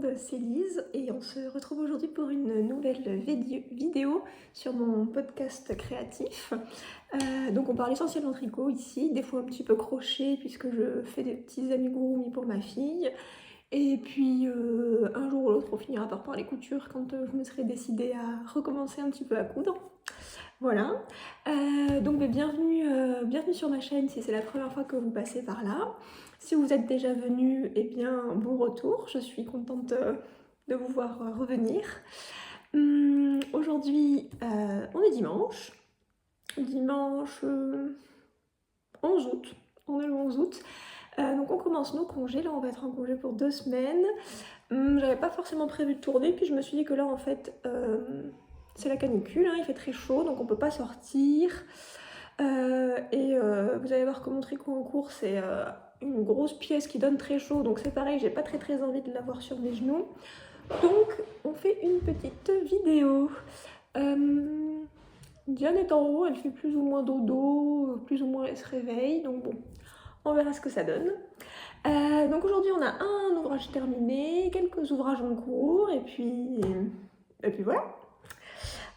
monde, c'est Lise et on se retrouve aujourd'hui pour une nouvelle vidéo sur mon podcast créatif. Donc on parle essentiellement tricot ici, des fois un petit peu crochet puisque je fais des petits amigurumi pour ma fille. Et puis un jour ou l'autre on finira par parler couture quand je me serai décidée à recommencer un petit peu à coudre. Voilà, donc bienvenue sur ma chaîne si c'est la première fois que vous passez par là. Si vous êtes déjà venu, eh bien bon retour, je suis contente de vous voir revenir. Aujourd'hui, on est dimanche 11 août, on est le 11 août. Donc on commence nos congés, là on va être en congé pour 2 semaines. J'avais pas forcément prévu de tourner, puis je me suis dit que là en fait... c'est la canicule, hein, il fait très chaud, donc on peut pas sortir. Vous allez voir que mon tricot en cours, c'est une grosse pièce qui donne très chaud, donc c'est pareil, j'ai pas très envie de l'avoir sur mes genoux. Donc, on fait une petite vidéo. Diane est en haut, elle fait plus ou moins dodo, plus ou moins elle se réveille, donc bon, on verra ce que ça donne. Donc aujourd'hui, on a un ouvrage terminé, quelques ouvrages en cours, et puis voilà.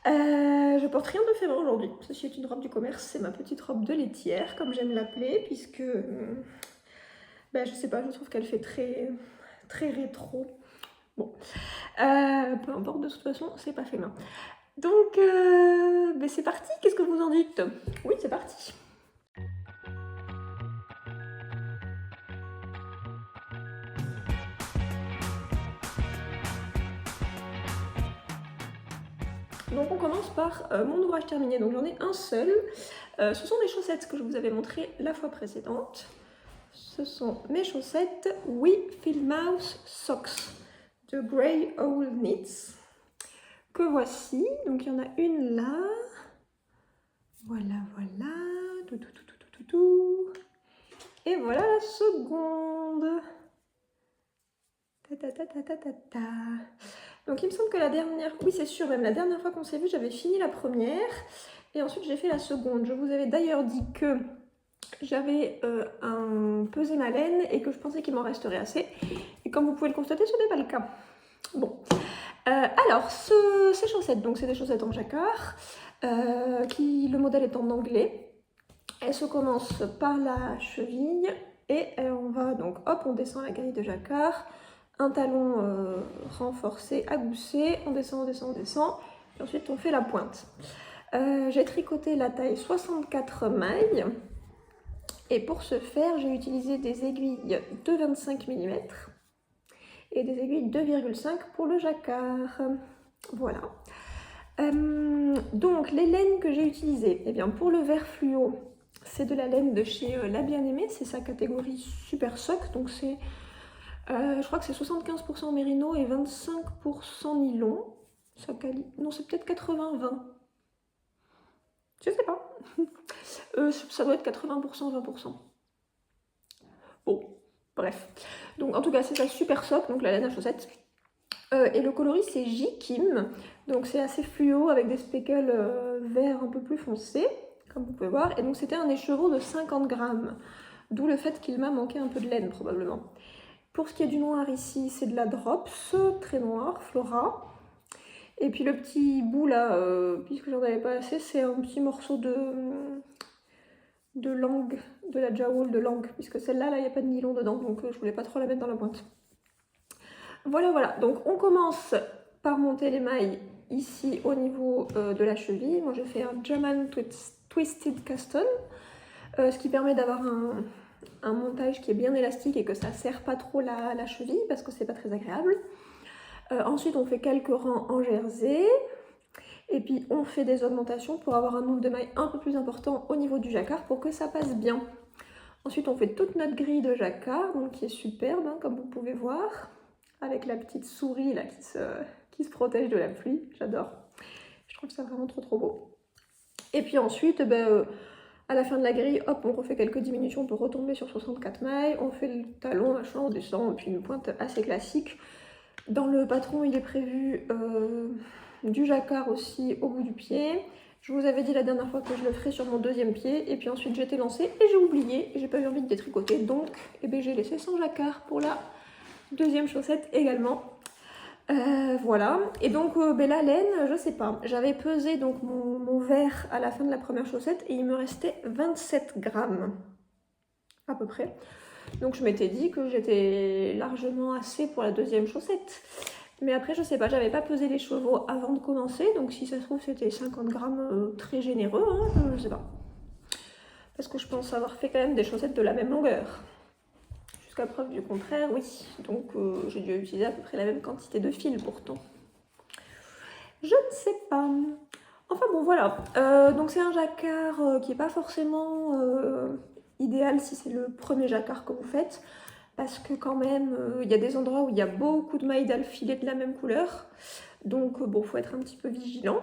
Je porte rien de féminin aujourd'hui. Ceci est une robe du commerce, c'est ma petite robe de laitière, comme j'aime l'appeler, puisque je sais pas, je trouve qu'elle fait très rétro. Bon, peu importe, de toute façon, c'est pas féminin. Donc, c'est parti, qu'est-ce que vous en dites? Oui, c'est parti. Donc on commence par mon ouvrage terminé, donc j'en ai un seul. Ce sont mes chaussettes que je vous avais montrées la fois précédente. Ce sont mes chaussettes We Feel Mouse Socks de Grey Owl Knits que voici. Donc il y en a une là. Voilà. Et voilà la seconde. Donc il me semble que la dernière, oui c'est sûr, même la dernière fois qu'on s'est vu, j'avais fini la première et ensuite j'ai fait la seconde. Je vous avais d'ailleurs dit que j'avais pesé ma laine et que je pensais qu'il m'en resterait assez. Et comme vous pouvez le constater, ce n'est pas le cas. Bon, alors ces chaussettes, donc c'est des chaussettes en jacquard, le modèle est en anglais. Elles se commencent par la cheville et on va donc, hop, on descend la grille de jacquard. Un talon renforcé à gousset, on descend, et ensuite on fait la pointe. J'ai tricoté la taille 64 mailles, et pour ce faire, j'ai utilisé des aiguilles de 25 mm et des aiguilles 2,5 pour le jacquard. Voilà. Donc les laines que j'ai utilisées, eh bien pour le vert fluo, c'est de la laine de chez La Bien-Aimée, c'est sa catégorie Super Sock, donc c'est... je crois que c'est 75% mérino et 25% nylon. Non, c'est peut-être 80-20. Je sais pas. Ça doit être 80%, 20%. Bon, bref. Donc en tout cas, c'est ça Super Sock, donc la laine à chaussettes. Et le coloris, c'est J. Kim. Donc c'est assez fluo avec des speckles verts un peu plus foncés, comme vous pouvez voir. Et donc c'était un écheveau de 50 grammes. D'où le fait qu'il m'a manqué un peu de laine, probablement. Pour ce qui est du noir ici, c'est de la Drops, très noir, Flora. Et puis le petit bout là, puisque j'en avais pas assez, c'est un petit morceau de langue, de la jowl de langue, puisque celle-là, il n'y a pas de nylon dedans, donc je voulais pas trop la mettre dans la pointe. Voilà, donc on commence par monter les mailles ici au niveau de la cheville. Moi j'ai fait un German Twisted Custom, ce qui permet d'avoir un montage qui est bien élastique et que ça serre pas trop la cheville parce que c'est pas très agréable. Ensuite on fait quelques rangs en jersey et puis on fait des augmentations pour avoir un nombre de mailles un peu plus important au niveau du jacquard pour que ça passe bien. Ensuite on fait toute notre grille de jacquard, donc qui est superbe hein, comme vous pouvez voir, avec la petite souris là qui se protège de la pluie, j'adore. Je trouve ça vraiment trop beau. Et puis ensuite à la fin de la grille, hop, on refait quelques diminutions pour retomber sur 64 mailles, on fait le talon, machin, on descend, et puis une pointe assez classique. Dans le patron, il est prévu du jacquard aussi au bout du pied. Je vous avais dit la dernière fois que je le ferais sur mon deuxième pied, et puis ensuite j'étais lancée et j'ai oublié, et j'ai pas eu envie de détricoter, donc j'ai laissé sans jacquard pour la deuxième chaussette également. Voilà, et donc ben, la laine, je sais pas, j'avais pesé donc mon verre à la fin de la première chaussette et il me restait 27 grammes à peu près. Donc je m'étais dit que j'étais largement assez pour la deuxième chaussette. Mais après, je sais pas, j'avais pas pesé les chevaux avant de commencer, donc si ça se trouve c'était 50 grammes très généreux, hein, je sais pas. Parce que je pense avoir fait quand même des chaussettes de la même longueur. Jusqu'à preuve du contraire, oui. Donc j'ai dû utiliser à peu près la même quantité de fil pourtant. Je ne sais pas. Enfin bon, voilà. Donc c'est un jacquard qui n'est pas forcément idéal si c'est le premier jacquard que vous faites. Parce que quand même, il y a des endroits où il y a beaucoup de mailles d'alfilet de la même couleur. Donc bon, faut être un petit peu vigilant.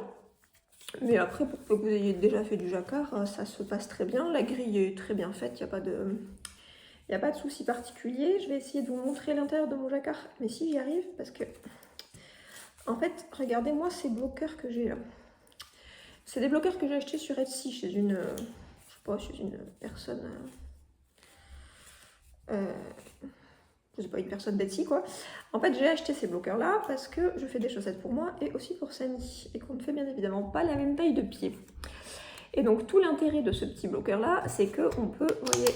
Mais après, pour que vous ayez déjà fait du jacquard, ça se passe très bien. La grille est très bien faite, il n'y a pas de... Il n'y a pas de souci particulier. Je vais essayer de vous montrer l'intérieur de mon jacquard. Mais si j'y arrive, parce que... En fait, regardez-moi ces bloqueurs que j'ai là. C'est des bloqueurs que j'ai achetés sur Etsy chez une... je sais pas, chez une personne... je sais pas, une personne d'Etsy quoi. En fait, j'ai acheté ces bloqueurs-là parce que je fais des chaussettes pour moi et aussi pour Samy. Et qu'on ne fait bien évidemment pas la même taille de pied. Et donc, tout l'intérêt de ce petit bloqueur-là, c'est qu'on peut, vous voyez...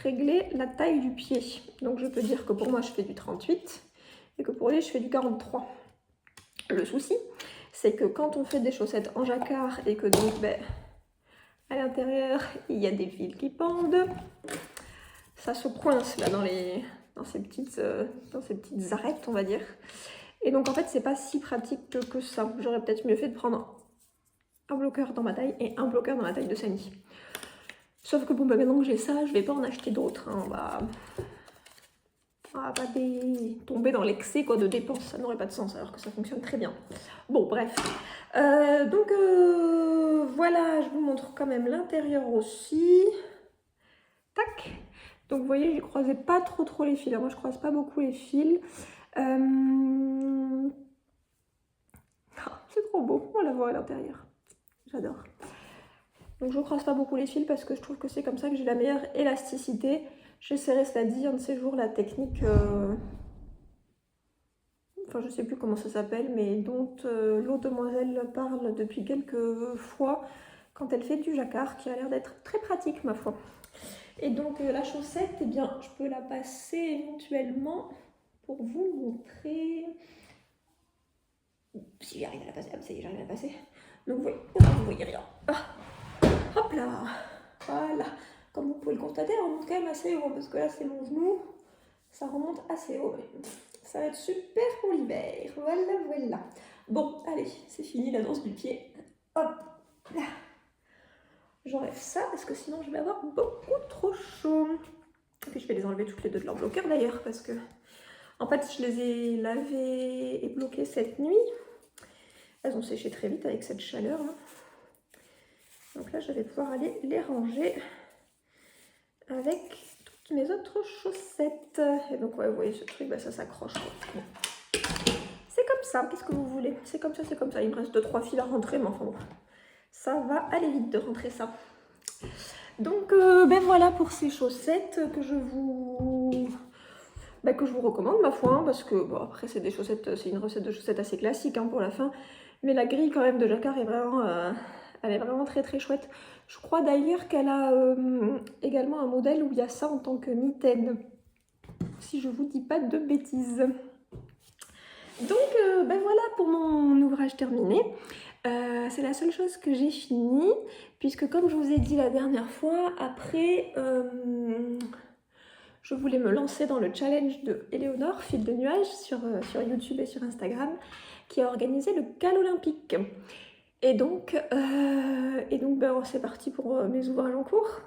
régler la taille du pied. Donc je peux dire que pour moi je fais du 38 et que pour lui je fais du 43. Le souci c'est que quand on fait des chaussettes en jacquard et que donc ben, à l'intérieur il y a des fils qui pendent, ça se coince là dans ces petites arêtes on va dire. Et donc en fait c'est pas si pratique que ça. J'aurais peut-être mieux fait de prendre un bloqueur dans ma taille et un bloqueur dans la taille de Samy. Sauf que bon, bah maintenant que j'ai ça, je vais pas en acheter d'autres. Hein. On va pas tomber dans l'excès de dépenses, ça n'aurait pas de sens alors que ça fonctionne très bien. Bon, bref. Donc voilà, je vous montre quand même l'intérieur aussi. Tac. Donc vous voyez, je croisais pas trop les fils. Moi, je croise pas beaucoup les fils. Oh, c'est trop beau, on la voit à l'intérieur. J'adore. Donc je ne croise pas beaucoup les fils parce que je trouve que c'est comme ça que j'ai la meilleure élasticité. J'essaierai, cela dit, un de ces jours, la technique, enfin je ne sais plus comment ça s'appelle, mais dont l'autre demoiselle parle depuis quelques fois quand elle fait du jacquard, qui a l'air d'être très pratique ma foi. Et donc la chaussette, eh bien je peux la passer éventuellement pour vous montrer. Si j'arrive à la passer, ah, ça y est, j'arrive à la passer. Donc vous voyez rien. Ah. Hop là, voilà, comme vous pouvez le constater, elle remonte quand même assez haut, parce que là c'est mon genou, ça remonte assez haut, ça va être super pour l'hiver, voilà. Bon, allez, c'est fini la danse du pied, hop là, j'enlève ça, parce que sinon je vais avoir beaucoup trop chaud. Et puis je vais les enlever toutes les deux de leur bloqueur d'ailleurs, parce que, en fait, je les ai lavées et bloquées cette nuit, elles ont séché très vite avec cette chaleur là. Donc là, je vais pouvoir aller les ranger avec toutes mes autres chaussettes. Et donc, ouais, vous voyez ce truc, bah, ça s'accroche. Bon. C'est comme ça, qu'est-ce que vous voulez? C'est comme ça, c'est comme ça. Il me reste 2-3 fils à rentrer, mais enfin bon, ça va aller vite de rentrer ça. Donc, ben voilà pour ces chaussettes que je vous recommande, ma foi, hein, parce que, bon, après, c'est des chaussettes, c'est une recette de chaussettes assez classique hein, pour la fin. Mais la grille, quand même, de jacquard est vraiment... elle est vraiment très chouette. Je crois d'ailleurs qu'elle a également un modèle où il y a ça en tant que mitaine. Si je vous dis pas de bêtises. Donc ben voilà pour mon ouvrage terminé. C'est la seule chose que j'ai fini. Puisque comme je vous ai dit la dernière fois, après je voulais me lancer dans le challenge de Éléonore, fil de nuage, sur YouTube et sur Instagram, qui a organisé le Cal Olympique. Et donc ben, c'est parti pour mes ouvrages en cours.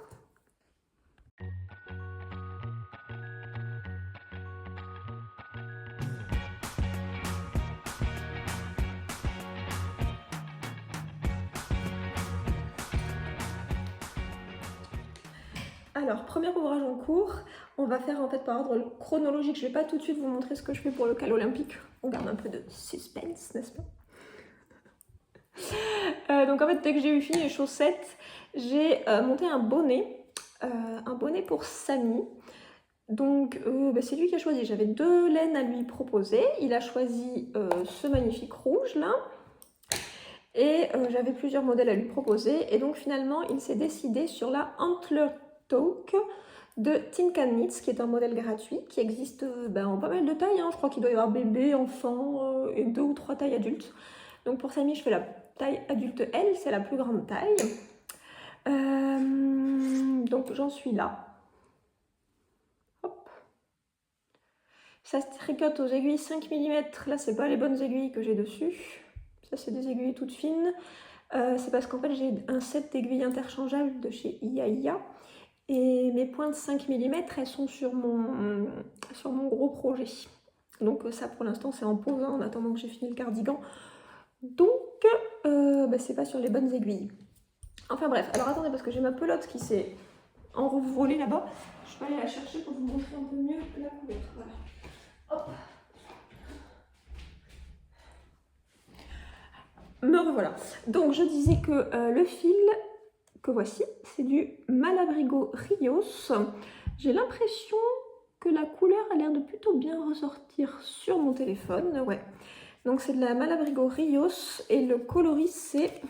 Alors, premier ouvrage en cours, on va faire en fait par ordre chronologique. Je ne vais pas tout de suite vous montrer ce que je fais pour le Cal Olympique. On garde un peu de suspense, n'est-ce pas? Donc en fait, dès que j'ai eu fini les chaussettes, j'ai monté un bonnet pour Samy. Donc bah, c'est lui qui a choisi, j'avais 2 laines à lui proposer, il a choisi ce magnifique rouge là, et j'avais plusieurs modèles à lui proposer, et donc finalement il s'est décidé sur la Antler Talk de Tin Can Knits, qui est un modèle gratuit, qui existe en pas mal de tailles, hein. Je crois qu'il doit y avoir bébé, enfant, et 2 ou 3 tailles adultes. Donc pour Samy, je fais la taille adulte L, c'est la plus grande taille. Donc j'en suis là. Hop. Ça se tricote aux aiguilles 5 mm. Là, c'est pas les bonnes aiguilles que j'ai dessus. Ça, c'est des aiguilles toutes fines. C'est parce qu'en fait, j'ai un set d'aiguilles interchangeables de chez Ia. Et mes pointes 5 mm, elles sont sur mon gros projet. Donc ça, pour l'instant, c'est en pause, hein, en attendant que j'ai fini le cardigan. Donc, c'est pas sur les bonnes aiguilles. Enfin bref, alors attendez, parce que j'ai ma pelote qui s'est envolée là-bas. Je vais aller la chercher pour vous montrer un peu mieux la couleur. Voilà. Hop. Me revoilà. Donc je disais que le fil que voici, c'est du Malabrigo Rios. J'ai l'impression que la couleur a l'air de plutôt bien ressortir sur mon téléphone. Ouais. Donc c'est de la Malabrigo Rios et le coloris c'est...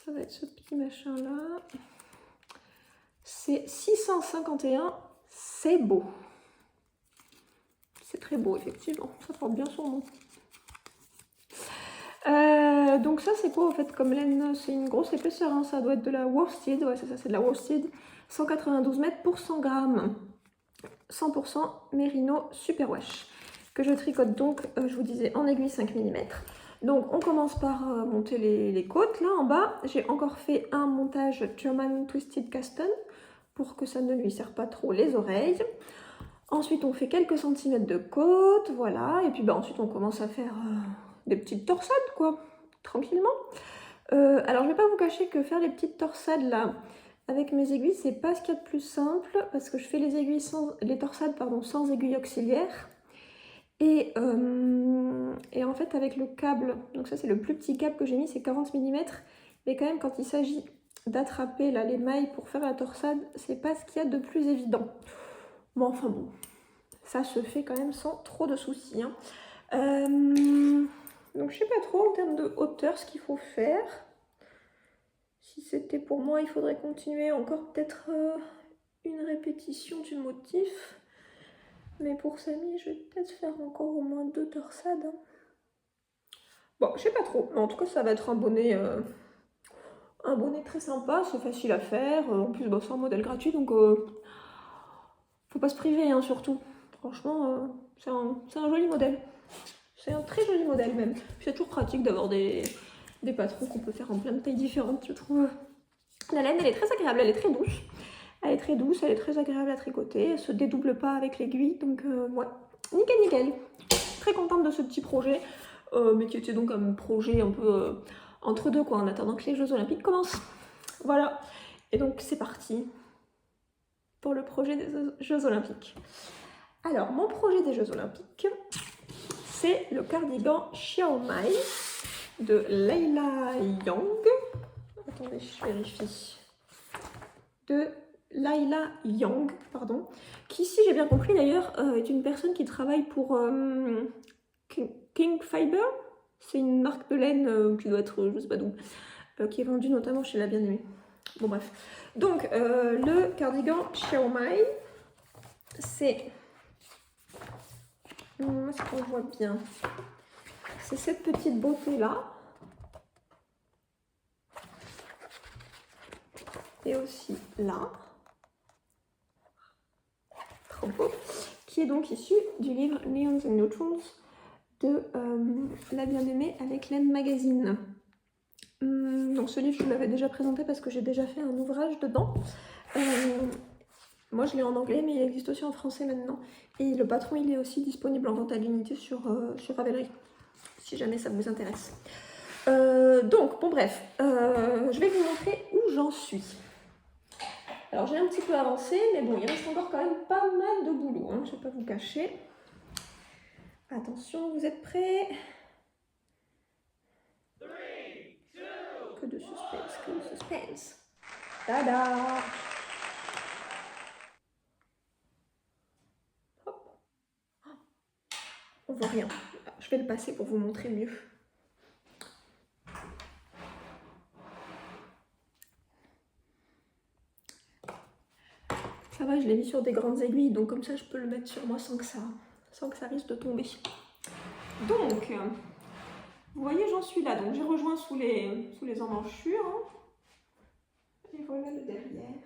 Ça va être ce petit machin là. C'est 651, c'est beau. C'est très beau effectivement, ça porte bien son nom. Donc ça c'est quoi en fait comme laine? C'est une grosse épaisseur, hein. Ça doit être de la worsted, ouais c'est ça, c'est de la worsted. 192 mètres pour 100 grammes. 100% mérino superwash. Que je tricote donc, je vous disais, en aiguille 5 mm. Donc on commence par monter les côtes. Là en bas, j'ai encore fait un montage German Twisted Kasten pour que ça ne lui serre pas trop les oreilles. Ensuite on fait quelques centimètres de côte, voilà. Et puis ensuite on commence à faire des petites torsades quoi, tranquillement. Alors je vais pas vous cacher que faire les petites torsades là avec mes aiguilles c'est pas ce qu'il y a de plus simple parce que je fais les torsades sans aiguille auxiliaire et en fait avec le câble, donc ça c'est le plus petit câble que j'ai mis, c'est 40 mm, mais quand même quand il s'agit d'attraper là les mailles pour faire la torsade c'est pas ce qu'il y a de plus évident. Bon enfin bon, ça se fait quand même sans trop de soucis, hein. Donc je sais pas trop en termes de hauteur ce qu'il faut faire. Si c'était pour moi, il faudrait continuer encore peut-être une répétition du motif. Mais pour Samy, je vais peut-être faire encore au moins 2 torsades, hein. Bon, je sais pas trop, mais en tout cas ça va être un bonnet très sympa, c'est facile à faire. En plus c'est un modèle gratuit, donc faut pas se priver, hein, surtout. Franchement, c'est un joli modèle. C'est un très joli modèle même. Puis c'est toujours pratique d'avoir des patrons qu'on peut faire en plein de tailles différentes, je trouve. La laine, elle est très agréable, elle est très douce. Elle est très douce, elle est très agréable à tricoter. Elle se dédouble pas avec l'aiguille, donc ouais, nickel nickel. Très contente de ce petit projet, mais qui était donc un projet un peu entre deux quoi, en attendant que les Jeux Olympiques commencent. Voilà, et donc c'est parti pour le projet des Jeux Olympiques. Alors, mon projet des Jeux Olympiques, c'est le cardigan Xiao Mai de Leila Yang. Attendez, je vérifie. De Leila Yang, pardon, qui, si j'ai bien compris d'ailleurs, est une personne qui travaille pour King Fiber. C'est une marque de laine qui doit être, je sais pas d'où, qui est vendue notamment chez La Bien-Aimée. Bon bref. Donc, le cardigan Xiao Mai, c'est... Est-ce qu'on voit bien? C'est cette petite beauté-là. Et aussi là. Trop beau. Qui est donc issu du livre Neons and Neutrals de La Bien-Aimée avec Laine Magazine. Donc ce livre, je vous l'avais déjà présenté parce que j'ai déjà fait un ouvrage dedans. Moi, je l'ai en anglais, mais il existe aussi en français maintenant. Et le patron, il est aussi disponible en vente à l'unité sur Ravelry, si jamais ça vous intéresse. Donc, bon bref, je vais vous montrer où j'en suis. Alors, j'ai un petit peu avancé, mais bon, il reste encore quand même pas mal de boulot, hein, je ne vais pas vous cacher. Attention, vous êtes prêts? 3, 2, Que de suspense, que de suspense. Tada! voit rien. Je vais le passer pour vous montrer mieux. Ça va, je l'ai mis sur des grandes aiguilles, donc comme ça je peux le mettre sur moi sans que ça risque de tomber. Donc, vous voyez, j'en suis là. Donc j'ai rejoint sous les emmanchures. Hein. Et voilà le derrière.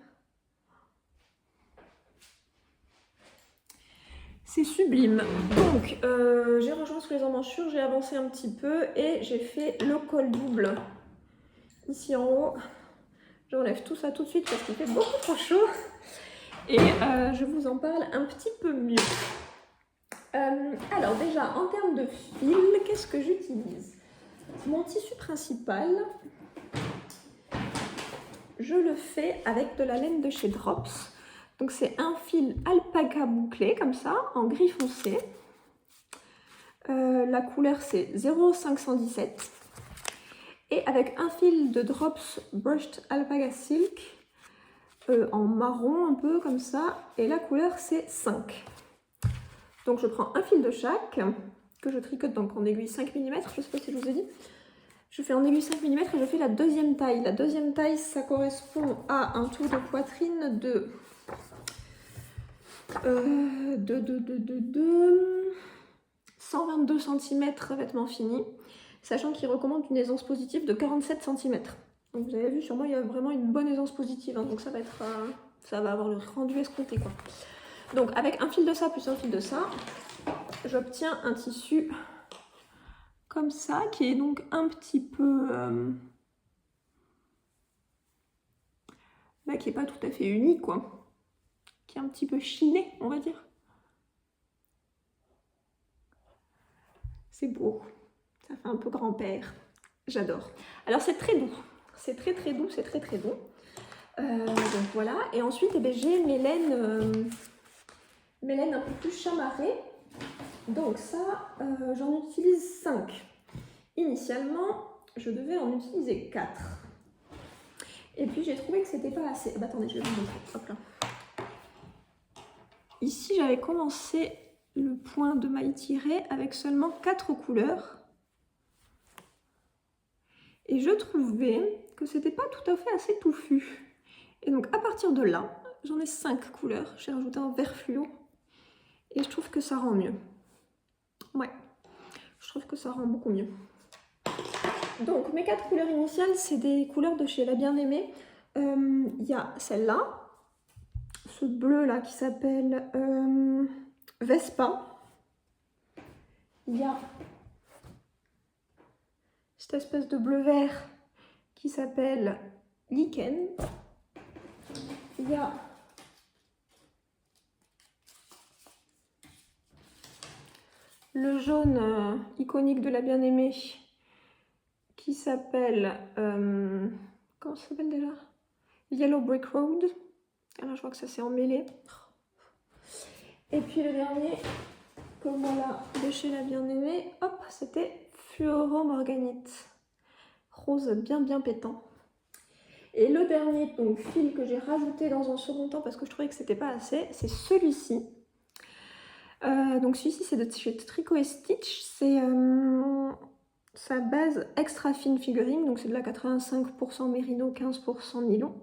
C'est sublime. Donc, j'ai rejoint sous les emmanchures, j'ai avancé un petit peu et j'ai fait le col double. Ici en haut, j'enlève tout ça tout de suite parce qu'il fait beaucoup trop chaud. Et je vous en parle un petit peu mieux. Alors déjà, en termes de fil, qu'est-ce que j'utilise? Mon tissu principal, je le fais avec de la laine de chez Drops. Donc c'est un fil alpaga bouclé, comme ça, en gris foncé. La couleur c'est 0517. Et avec un fil de Drops Brushed Alpaga Silk, en marron un peu comme ça, et la couleur c'est 5. Donc je prends un fil de chaque, que je tricote donc en aiguille 5 mm, je ne sais pas si je vous ai dit. Je fais en aiguille 5 mm et je fais la deuxième taille. La deuxième taille, ça correspond à un tour de poitrine de 122 cm vêtements finis, sachant qu'il recommande une aisance positive de 47 cm. Donc vous avez vu, sur moi, il y a vraiment une bonne aisance positive, hein, donc ça va être, ça va avoir le rendu escompté, quoi. Donc avec un fil de ça plus un fil de ça, j'obtiens un tissu comme ça, qui est donc un petit peu... qui n'est pas tout à fait uni, quoi. Qui est un petit peu chiné, on va dire. C'est beau. Ça fait un peu grand-père. J'adore. Alors c'est très doux. C'est très très doux, c'est très très doux. Donc voilà. Et ensuite, eh ben, j'ai mes laines un peu plus chamarrées. Donc ça, j'en utilise 5. Initialement, je devais en utiliser 4. Et puis j'ai trouvé que c'était pas assez. Bah, attendez, je vais vous montrer. Hop là. Ici, j'avais commencé le point de maille tiré avec seulement 4 couleurs. Et je trouvais que c'était pas tout à fait assez touffu. Et donc à partir de là, j'en ai 5 couleurs. J'ai rajouté un vert fluo. Et je trouve que ça rend mieux. Ouais, je trouve que ça rend beaucoup mieux. Donc mes 4 couleurs initiales, c'est des couleurs de chez La Bien-Aimée. Il y a celle-là. Ce bleu là qui s'appelle Vespa. Il y a cette espèce de bleu vert qui s'appelle Lichen. Il y a le jaune iconique de La Bien-Aimée qui s'appelle comment ça s'appelle déjà? Yellow Brick Road. Alors je vois que ça s'est emmêlé. Et puis le dernier que voilà de chez La Bien-Aimée, hop, c'était Fluoro Morganite. Rose bien pétant. Et le dernier donc, fil que j'ai rajouté dans un second temps parce que je trouvais que c'était pas assez, c'est celui-ci. Donc celui-ci c'est de chez Tricot et Stitch. C'est sa base extra fine figurine, donc c'est de la 85% mérino, 15% nylon.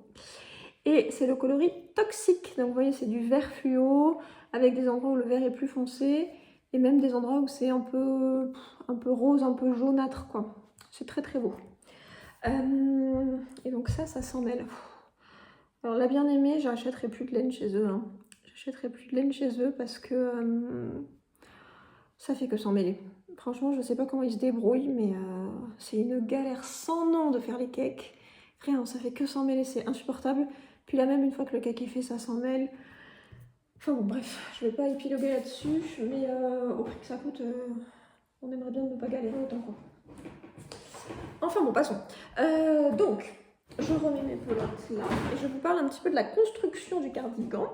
Et c'est le coloris toxique, donc vous voyez c'est du vert fluo, avec des endroits où le vert est plus foncé, et même des endroits où c'est un peu rose, un peu jaunâtre, quoi. C'est très très beau. Et donc ça s'en mêle. Alors La Bien-Aimée, j'achèterai plus de laine chez eux. Hein. J'achèterai plus de laine chez eux parce que ça fait que s'en mêler. Franchement, je sais pas comment ils se débrouillent, mais c'est une galère sans nom de faire les cakes. Rien, ça fait que s'en mêler, c'est insupportable. Puis là même, une fois que le cake est fait, ça s'en mêle. Enfin bon, bref, je vais pas épiloguer là-dessus, mais au prix que ça coûte, on aimerait bien ne pas galérer autant, quoi. Enfin bon, passons. Donc, je remets mes pelotes là, et je vous parle un petit peu de la construction du cardigan.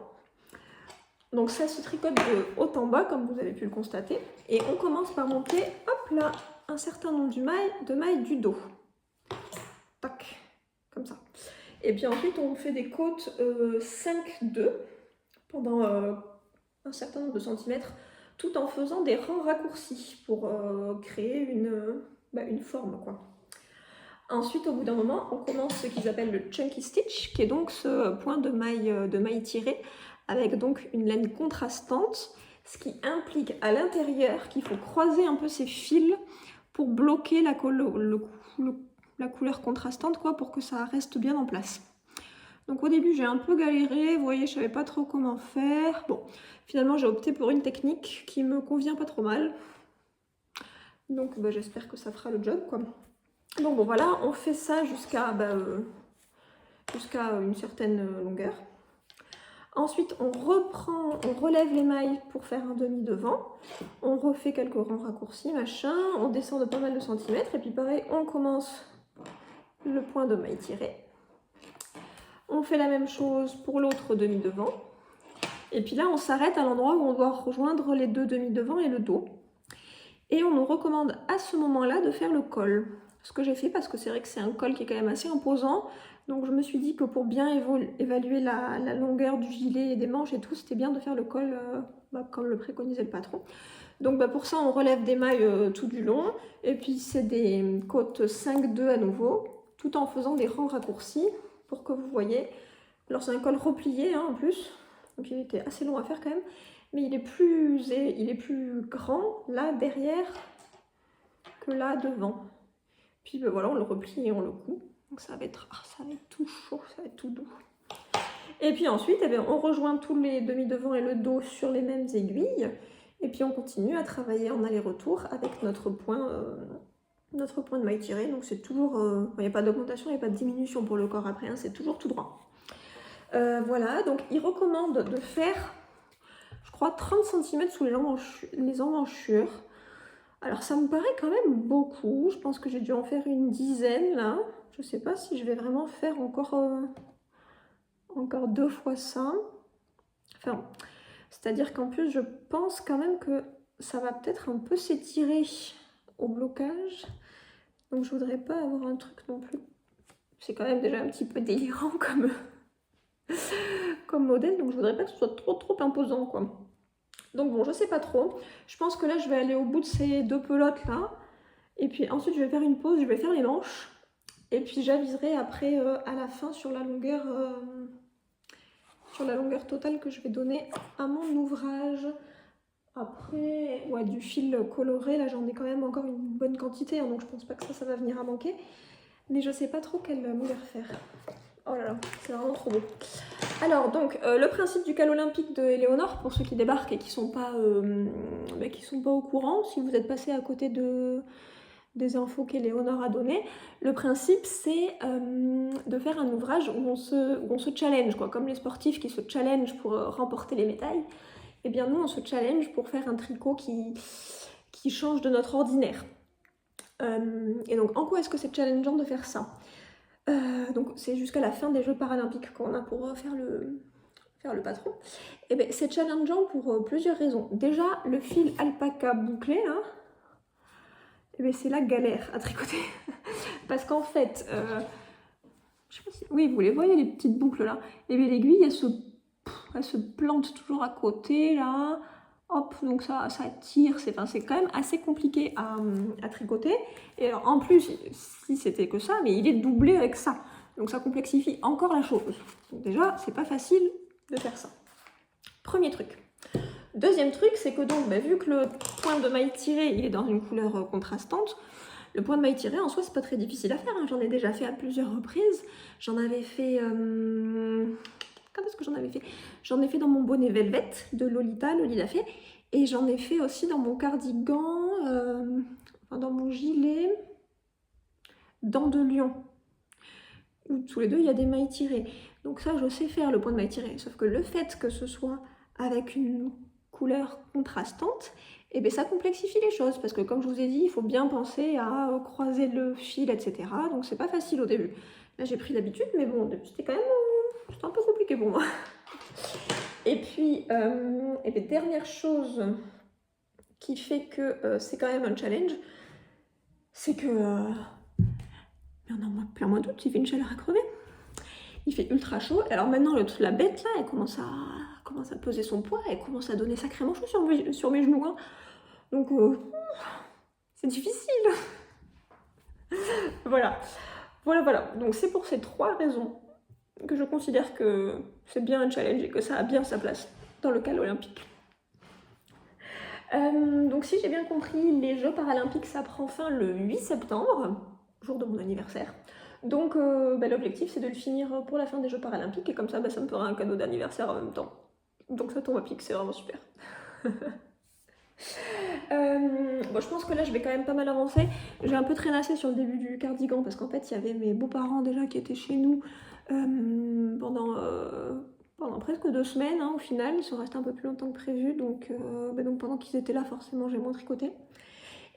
Donc ça se tricote de haut en bas, comme vous avez pu le constater. Et on commence par monter, hop là, un certain nombre de mailles du dos. Tac, comme ça. Et puis ensuite, on fait des côtes 5-2 pendant un certain nombre de centimètres. tout en faisant des rangs raccourcis pour créer une forme, quoi. Ensuite, au bout d'un moment, on commence ce qu'ils appellent le chunky stitch, qui est donc ce point de maille tiré, avec donc une laine contrastante, ce qui implique à l'intérieur qu'il faut croiser un peu ces fils pour bloquer la couleur contrastante, quoi, pour que ça reste bien en place. Donc au début, j'ai un peu galéré, vous voyez, je savais pas trop comment faire. Bon, finalement, j'ai opté pour une technique qui me convient pas trop mal. Donc j'espère que ça fera le job, quoi. Donc bon, voilà, on fait ça jusqu'à une certaine longueur. Ensuite, on relève les mailles pour faire un demi-devant. On refait quelques rangs raccourcis, machin. On descend de pas mal de centimètres. Et puis pareil, on commence le point de maille tiré. On fait la même chose pour l'autre demi-devant. Et puis là, on s'arrête à l'endroit où on doit rejoindre les deux demi-devants et le dos. Et on nous recommande à ce moment-là de faire le col. Ce que j'ai fait parce que c'est vrai que c'est un col qui est quand même assez imposant. Donc je me suis dit que pour bien évaluer la longueur du gilet et des manches et tout, c'était bien de faire le col comme le préconisait le patron. Donc pour ça, on relève des mailles tout du long. Et puis c'est des côtes 5-2 à nouveau, tout en faisant des rangs raccourcis pour que vous voyez. Alors c'est un col replié en plus, donc il était assez long à faire quand même. Mais il est plus grand là derrière que là devant. Puis voilà, on le replie et on le coud. Donc ça va être tout chaud, ça va être tout doux. Et puis ensuite, on rejoint tous les demi-devants et le dos sur les mêmes aiguilles. Et puis on continue à travailler en aller-retour avec notre point de maille tirée. Donc c'est toujours, il n'y a pas d'augmentation, il n'y a pas de diminution pour le corps après, c'est toujours tout droit. Voilà, donc il recommande de faire, je crois, 30 cm sous les emmanchures. Alors ça me paraît quand même beaucoup, je pense que j'ai dû en faire une dizaine là. Je sais pas si je vais vraiment faire encore 2 fois ça. Enfin, c'est-à-dire qu'en plus je pense quand même que ça va peut-être un peu s'étirer au blocage. Donc je voudrais pas avoir un truc non plus. C'est quand même déjà un petit peu délirant comme modèle, donc je voudrais pas que ce soit trop imposant, quoi. Donc bon, je sais pas trop. Je pense que là, je vais aller au bout de ces 2 pelotes là. Et puis ensuite, je vais faire une pause, je vais faire les manches. Et puis j'aviserai après à la fin sur la longueur totale que je vais donner à mon ouvrage. Après, ouais, du fil coloré, là j'en ai quand même encore une bonne quantité, donc je pense pas que ça va venir à manquer. Mais je sais pas trop quelle longueur faire. Oh là là, c'est vraiment trop beau. Alors donc, le principe du cal olympique de Éléonore, pour ceux qui débarquent et qui sont pas au courant, si vous êtes passé à côté des infos qu'Éléonore a données, le principe c'est de faire un ouvrage où on se challenge, quoi, comme les sportifs qui se challenge pour remporter les médailles. Et bien nous, on se challenge pour faire un tricot qui change de notre ordinaire. Et donc, en quoi est-ce que c'est challengeant de faire ça ? Donc c'est jusqu'à la fin des Jeux paralympiques qu'on a pour faire le patron. Et bien c'est challengeant pour plusieurs raisons. Déjà, le fil alpaca bouclé là, et bien c'est la galère à tricoter. Parce qu'en fait, je sais pas si... Oui, vous les voyez les petites boucles là. Et bien l'aiguille, elle se plante toujours à côté là. Hop, donc ça tire, c'est quand même assez compliqué à tricoter. Et alors, en plus, si c'était que ça, mais il est doublé avec ça. Donc ça complexifie encore la chose. Donc déjà, c'est pas facile de faire ça. Premier truc. Deuxième truc, c'est que donc, vu que le point de maille tiré, il est dans une couleur contrastante, le point de maille tiré, en soi, c'est pas très difficile à faire. Hein. J'en ai déjà fait à plusieurs reprises. J'en avais fait... Quand est-ce que j'en avais fait? J'en ai fait dans mon bonnet Velvet de Lolita, Loli l'a fait. Et j'en ai fait aussi dans mon cardigan, dans mon gilet Dents de Lion. Où tous les deux, il y a des mailles tirées. Donc ça, je sais faire le point de maille tiré. Sauf que le fait que ce soit avec une couleur contrastante, eh bien, ça complexifie les choses. Parce que comme je vous ai dit, il faut bien penser à croiser le fil, etc. Donc c'est pas facile au début. Là, j'ai pris l'habitude, mais bon, c'était quand même... C'était un peu compliqué pour moi. Et puis, dernière chose qui fait que c'est quand même un challenge, c'est que on a plein mois d'août, il fait une chaleur à crever. Il fait ultra chaud. Alors maintenant, la bête là, elle commence à commence à peser son poids, elle commence à donner sacrément chaud sur mes genoux. Hein. Donc, c'est difficile. Voilà. Donc, c'est pour ces 3 raisons que je considère que c'est bien un challenge et que ça a bien sa place dans le cal olympique. Donc si j'ai bien compris, les Jeux paralympiques ça prend fin le 8 septembre, jour de mon anniversaire. Donc l'objectif c'est de le finir pour la fin des Jeux paralympiques et comme ça ça me fera un cadeau d'anniversaire en même temps. Donc ça tombe à pic, c'est vraiment super. Je pense que là je vais quand même pas mal avancer. J'ai un peu traînassé sur le début du cardigan parce qu'en fait il y avait mes beaux-parents déjà qui étaient chez nous pendant presque 2 semaines au final. Ils sont restés un peu plus longtemps que prévu donc pendant qu'ils étaient là forcément j'ai moins tricoté.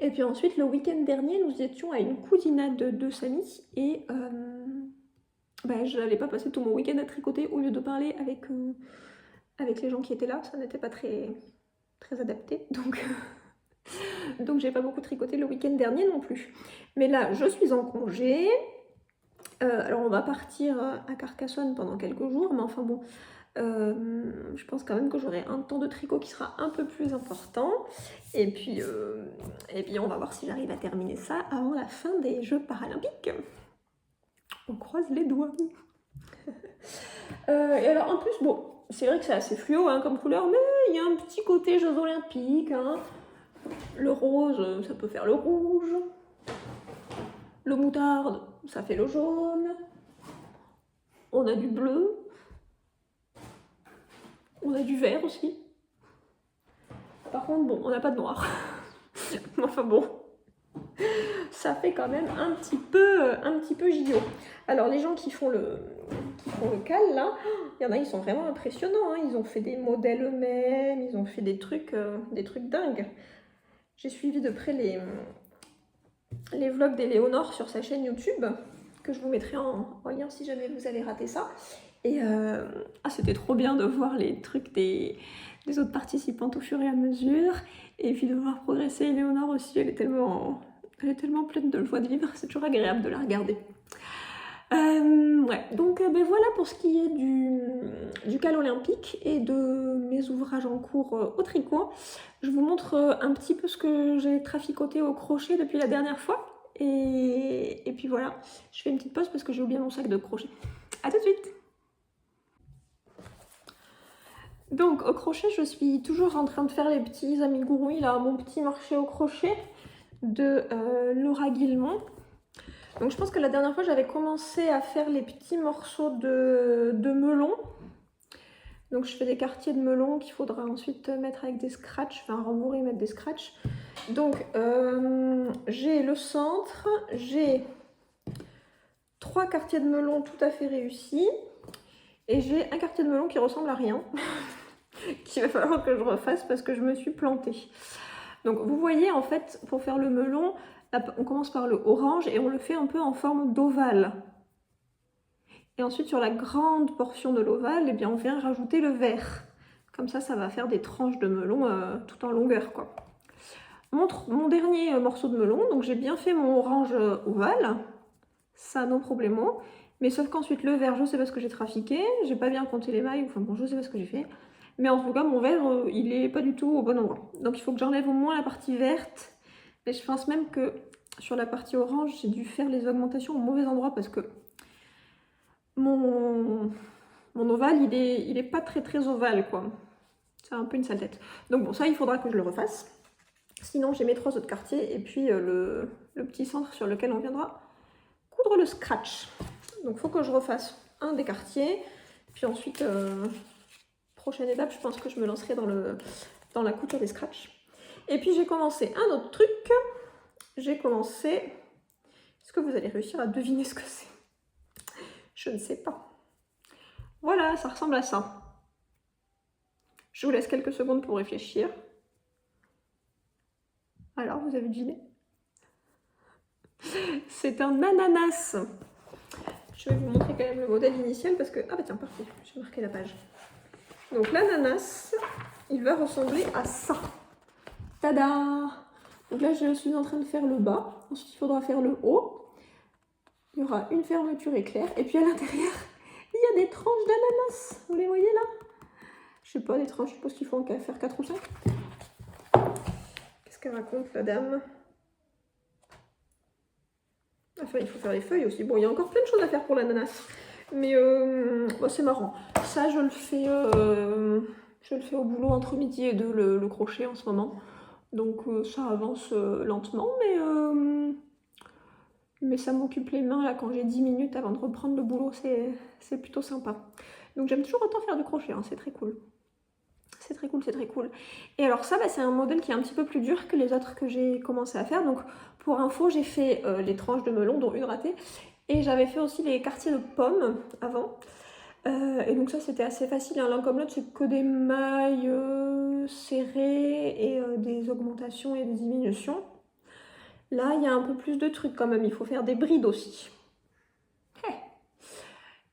Et puis ensuite le week-end dernier nous étions à une cousinade de Samy et je n'allais pas passer tout mon week-end à tricoter au lieu de parler avec les gens qui étaient là, ça n'était pas très adapté donc j'ai pas beaucoup tricoté le week-end dernier non plus. Mais là je suis en congé. Alors on va partir à Carcassonne pendant quelques jours, mais enfin bon, je pense quand même que j'aurai un temps de tricot qui sera un peu plus important. Et puis on va voir si j'arrive à terminer ça avant la fin des Jeux paralympiques. On croise les doigts. Et alors en plus, bon, c'est vrai que c'est assez fluo comme couleur, mais il y a un petit côté Jeux olympiques. Le rose, ça peut faire le rouge. Le moutarde, ça fait le jaune. On a du bleu. On a du vert aussi. Par contre, bon, on n'a pas de noir. Enfin bon, ça fait quand même un petit peu gigot. Alors les gens qui font le cal là, il y en a, ils sont vraiment impressionnants. Ils ont fait des modèles eux-mêmes, ils ont fait des trucs dingues. J'ai suivi de près les vlogs d'Éléonore sur sa chaîne YouTube, que je vous mettrai en lien si jamais vous avez raté ça. Et c'était trop bien de voir les trucs des autres participantes au fur et à mesure, et puis de voir progresser Éléonore aussi, elle est tellement pleine de joie de vivre, c'est toujours agréable de la regarder. Donc voilà pour ce qui est du cal olympique et de mes ouvrages en cours au tricot. Je vous montre un petit peu ce que j'ai traficoté au crochet depuis la dernière fois. Et puis voilà, je fais une petite pause parce que j'ai oublié mon sac de crochet. A tout de suite. Donc au crochet, je suis toujours en train de faire les petits amigurumi, là, mon petit marché au crochet de Laura Guillemont. Donc je pense que la dernière fois j'avais commencé à faire les petits morceaux de melon. Donc je fais des quartiers de melon qu'il faudra ensuite mettre avec des scratchs, enfin rembourrer et mettre des scratchs. Donc j'ai le centre, j'ai 3 quartiers de melon tout à fait réussis. Et j'ai un quartier de melon qui ressemble à rien, qu'il va falloir que je refasse parce que je me suis plantée. Donc vous voyez en fait pour faire le melon, on commence par le orange et on le fait un peu en forme d'ovale. Et ensuite sur la grande portion de l'ovale, on vient rajouter le vert. Comme ça, ça va faire des tranches de melon tout en longueur, quoi. Mon dernier morceau de melon, donc j'ai bien fait mon orange ovale, ça non problemo. Mais sauf qu'ensuite le vert, je sais pas ce que j'ai trafiqué, j'ai pas bien compté les mailles, enfin bon, je sais pas ce que j'ai fait. Mais en tout cas, mon vert, il est pas du tout au bon endroit. Donc il faut que j'enlève au moins la partie verte. Mais je pense même que sur la partie orange, j'ai dû faire les augmentations au mauvais endroit parce que mon ovale, il est pas très ovale, quoi. C'est un peu une sale tête. Donc bon, ça, il faudra que je le refasse. Sinon, j'ai mes 3 autres quartiers et puis le petit centre sur lequel on viendra coudre le scratch. Donc il faut que je refasse un des quartiers. Puis ensuite, prochaine étape, je pense que je me lancerai dans la couture des scratchs. Et puis j'ai commencé un autre truc. J'ai commencé... Est-ce que vous allez réussir à deviner ce que c'est? Je ne sais pas. Voilà, ça ressemble à ça. Je vous laisse quelques secondes pour réfléchir. Alors, vous avez deviné? C'est un ananas. Je vais vous montrer quand même le modèle initial parce que... Ah bah tiens, parfait, j'ai marqué la page. Donc l'ananas, il va ressembler à ça. Tada! Donc là, je suis en train de faire le bas. Ensuite, il faudra faire le haut. Il y aura une fermeture éclair. Et puis à l'intérieur, il y a des tranches d'ananas. Vous les voyez là? Je sais pas, des tranches, je suppose qu'il faut en faire 4 ou 5. Qu'est-ce qu'elle raconte, la dame? Enfin, il faut faire les feuilles aussi. Bon, il y a encore plein de choses à faire pour l'ananas. Mais bah, c'est marrant. Ça, je le fais au boulot entre midi et 2, le crochet en ce moment. Donc ça avance lentement, mais ça m'occupe les mains là quand j'ai 10 minutes avant de reprendre le boulot, c'est plutôt sympa. Donc j'aime toujours autant faire du crochet, hein, c'est très cool. C'est très cool, c'est très cool. Et alors ça, bah, c'est un modèle qui est un petit peu plus dur que les autres que j'ai commencé à faire. Donc pour info, j'ai fait les tranches de melon, dont une ratée. Et j'avais fait aussi les quartiers de pommes avant. Et donc ça, c'était assez facile. Hein. L'un comme l'autre, c'est que des mailles serrées et des augmentations et des diminutions. Là, il y a un peu plus de trucs quand même. Il faut faire des brides aussi.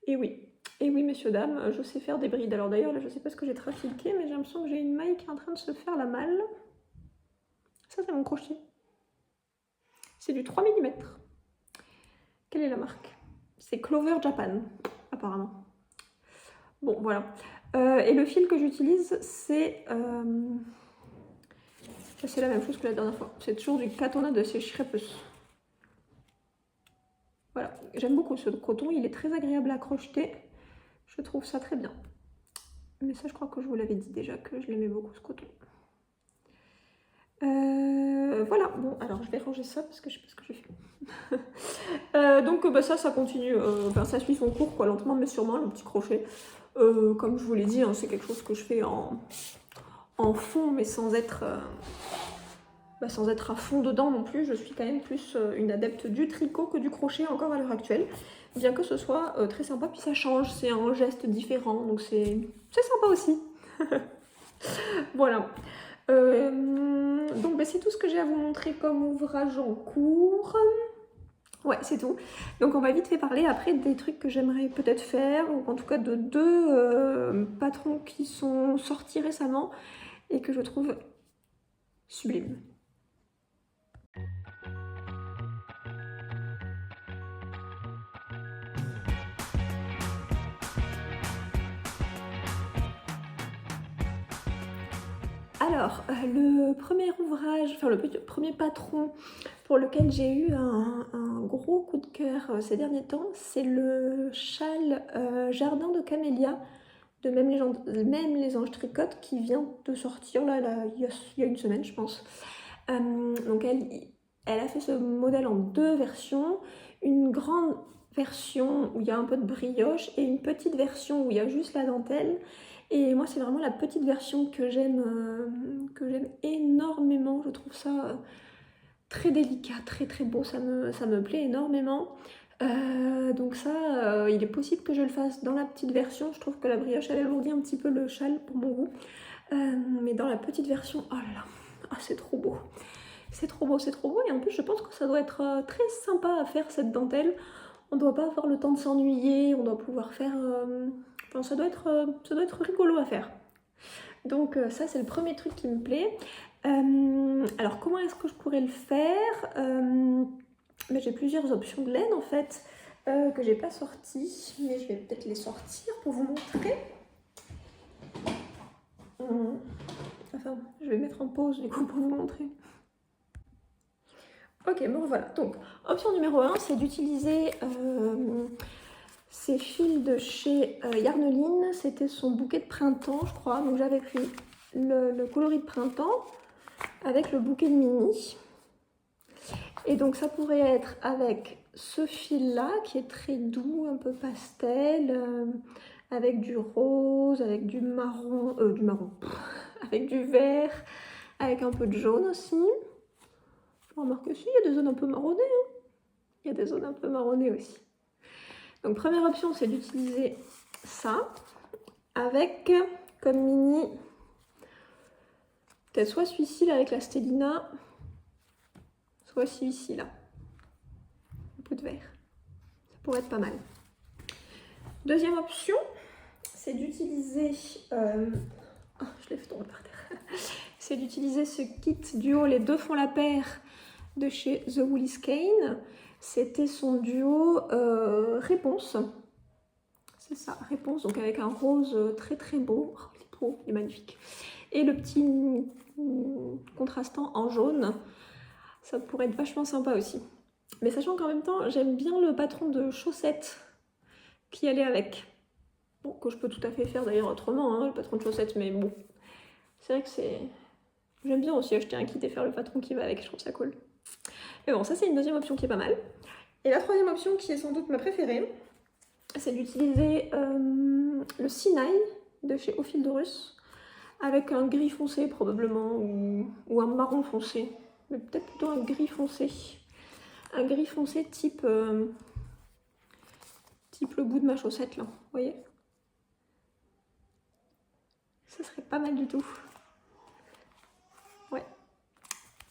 Et oui. Et oui, messieurs, dames, je sais faire des brides. Alors d'ailleurs, là, je sais pas ce que j'ai trafiqué, mais j'ai l'impression que j'ai une maille qui est en train de se faire la malle. Ça, c'est mon crochet. C'est du 3 mm. Quelle est la marque? C'est Clover Japan, apparemment. Bon, voilà. Et le fil que j'utilise, c'est la même chose que la dernière fois. C'est toujours du Katona de chez Schrepus. Voilà. J'aime beaucoup ce coton. Il est très agréable à crocheter. Je trouve ça très bien. Mais ça, je crois que je vous l'avais dit déjà que je l'aimais beaucoup, ce coton. Voilà. Bon, alors je vais ranger ça parce que je sais pas ce que j'ai fait. Donc bah, ça continue. Enfin, ça suit son cours, quoi, lentement mais sûrement, le petit crochet. Comme je vous l'ai dit, hein, c'est quelque chose que je fais en fond, mais sans être à fond dedans non plus. Je suis quand même plus une adepte du tricot que du crochet encore à l'heure actuelle. Bien que ce soit très sympa, puis ça change, c'est un geste différent, donc c'est sympa aussi. Voilà. Donc bah, c'est tout ce que j'ai à vous montrer comme ouvrage en cours. Ouais, c'est tout. Donc on va vite fait parler après des trucs que j'aimerais peut-être faire, ou en tout cas de 2 patrons qui sont sortis récemment et que je trouve sublimes. Alors, le premier ouvrage, enfin le premier patron pour lequel j'ai eu un gros coup de cœur ces derniers temps, c'est le châle Jardin de Camélia de Même les Anges Tricotent qui vient de sortir là, il y a une semaine, je pense. Donc elle a fait ce modèle en 2 versions, une grande version où il y a un peu de brioche et une petite version où il y a juste la dentelle. Et moi, c'est vraiment la petite version que j'aime énormément. Je trouve ça très délicat, très très beau. Ça me plaît énormément. Donc ça, il est possible que je le fasse dans la petite version. Je trouve que la brioche, elle alourdit un petit peu le châle pour mon goût. Mais dans la petite version, oh là là, c'est trop beau. C'est trop beau, c'est trop beau. Et en plus, je pense que ça doit être très sympa à faire, cette dentelle. On doit pas avoir le temps de s'ennuyer. On doit pouvoir faire... Enfin, ça doit être rigolo à faire. Donc ça, c'est le premier truc qui me plaît. Alors, comment est-ce que je pourrais le faire? Mais j'ai plusieurs options de laine, en fait, que j'ai pas sorties. Mais je vais peut-être les sortir pour vous montrer. Enfin, je vais mettre en pause, du coup, pour vous montrer. Ok, bon voilà. Donc, option numéro 1, c'est d'utiliser ces fils de chez Yarneline. C'était son bouquet de printemps, je crois. Donc, j'avais pris le coloris de printemps avec le bouquet de mini. Et donc, ça pourrait être avec ce fil-là, qui est très doux, un peu pastel, avec du rose, avec du marron, avec du vert, avec un peu de jaune aussi. Remarque aussi, il y a des zones un peu marronnées. Hein. Il y a des zones un peu marronnées aussi. Donc première option, c'est d'utiliser ça avec comme mini, peut-être soit celui-ci là avec la Stellina, soit celui-ci là, un peu de vert. Ça pourrait être pas mal. Deuxième option, c'est d'utiliser, je l'ai fait tomber par terre. C'est d'utiliser ce kit duo Les Deux font la paire de chez The Woolly Skein. C'était son duo Réponse. C'est ça, Réponse, donc avec un rose très très beau. Oh, il est trop, il est magnifique. Et le petit contrastant en jaune, ça pourrait être vachement sympa aussi. Mais sachant qu'en même temps, j'aime bien le patron de chaussettes qui allait avec. Bon, que je peux tout à fait faire d'ailleurs autrement, hein, le patron de chaussettes, mais bon. C'est vrai que c'est... J'aime bien aussi acheter un kit et faire le patron qui va avec, je trouve ça cool. Mais bon, ça c'est une deuxième option qui est pas mal. Et la troisième option, qui est sans doute ma préférée, c'est d'utiliser le Sinaï de chez Au Fil de Russe, avec un gris foncé probablement, ou un marron foncé, mais peut-être plutôt un gris foncé. Un gris foncé type, type le bout de ma chaussette là, vous voyez? Ça serait pas mal du tout. Ouais,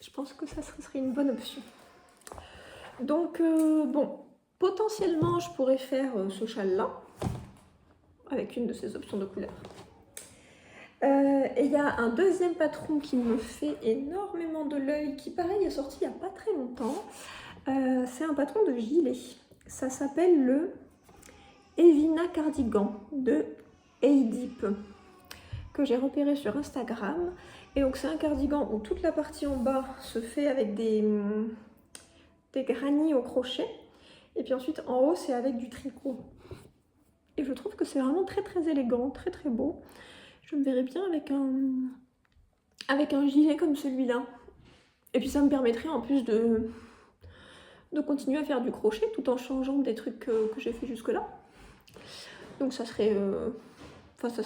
je pense que ça serait une bonne option. Donc bon, potentiellement je pourrais faire ce châle là, avec une de ces options de couleur. Et il y a un deuxième patron qui me fait énormément de l'œil, qui pareil est sorti il n'y a pas très longtemps. C'est un patron de gilet. Ça s'appelle le Evina Cardigan de Heidip, que j'ai repéré sur Instagram. Et donc c'est un cardigan où toute la partie en bas se fait avec des granits au crochet. Et puis ensuite en haut c'est avec du tricot. Et je trouve que c'est vraiment très très élégant, très très beau. Je me verrais bien avec un gilet comme celui-là. Et puis ça me permettrait en plus de continuer à faire du crochet tout en changeant des trucs que j'ai fait jusque-là. Donc ça serait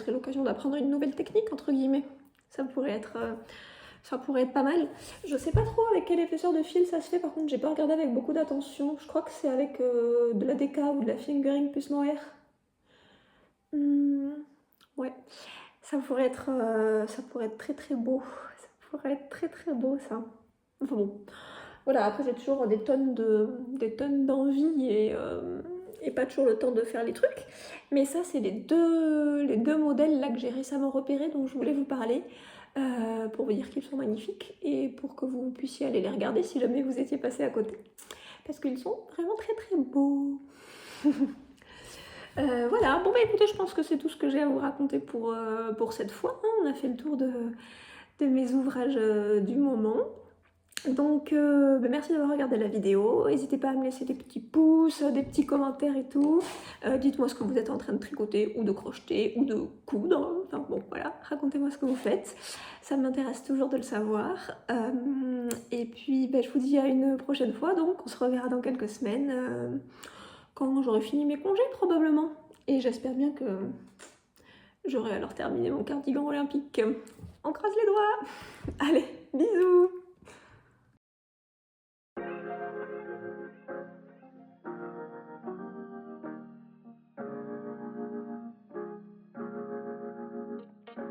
l'occasion d'apprendre une nouvelle technique, entre guillemets. Ça pourrait être pas mal. Je sais pas trop avec quel épaisseur de fil ça se fait, par contre j'ai pas regardé avec beaucoup d'attention. Je crois que c'est avec de la DK ou de la fingering plus mohair. Ouais, ça pourrait être très très beau. Ça pourrait être très très beau ça. Enfin bon, voilà, après j'ai toujours des tonnes d'envie et pas toujours le temps de faire les trucs. Mais ça c'est les deux modèles là que j'ai récemment repérés dont je voulais vous parler. Pour vous dire qu'ils sont magnifiques et pour que vous puissiez aller les regarder si jamais vous étiez passé à côté. Parce qu'ils sont vraiment très très beaux. Voilà, bon bah écoutez, je pense que c'est tout ce que j'ai à vous raconter pour cette fois. Hein. On a fait le tour de mes ouvrages du moment. Donc bah merci d'avoir regardé la vidéo. N'hésitez pas à me laisser des petits pouces, des petits commentaires et tout. Dites-moi ce que vous êtes en train de tricoter ou de crocheter ou de coudre. Enfin bon voilà, racontez-moi ce que vous faites. Ça m'intéresse toujours de le savoir. Et puis bah, je vous dis à une prochaine fois. Donc on se reverra dans quelques semaines. Quand j'aurai fini mes congés probablement. Et j'espère bien que j'aurai alors terminé mon cardigan olympique. On croise les doigts. Allez, bisous.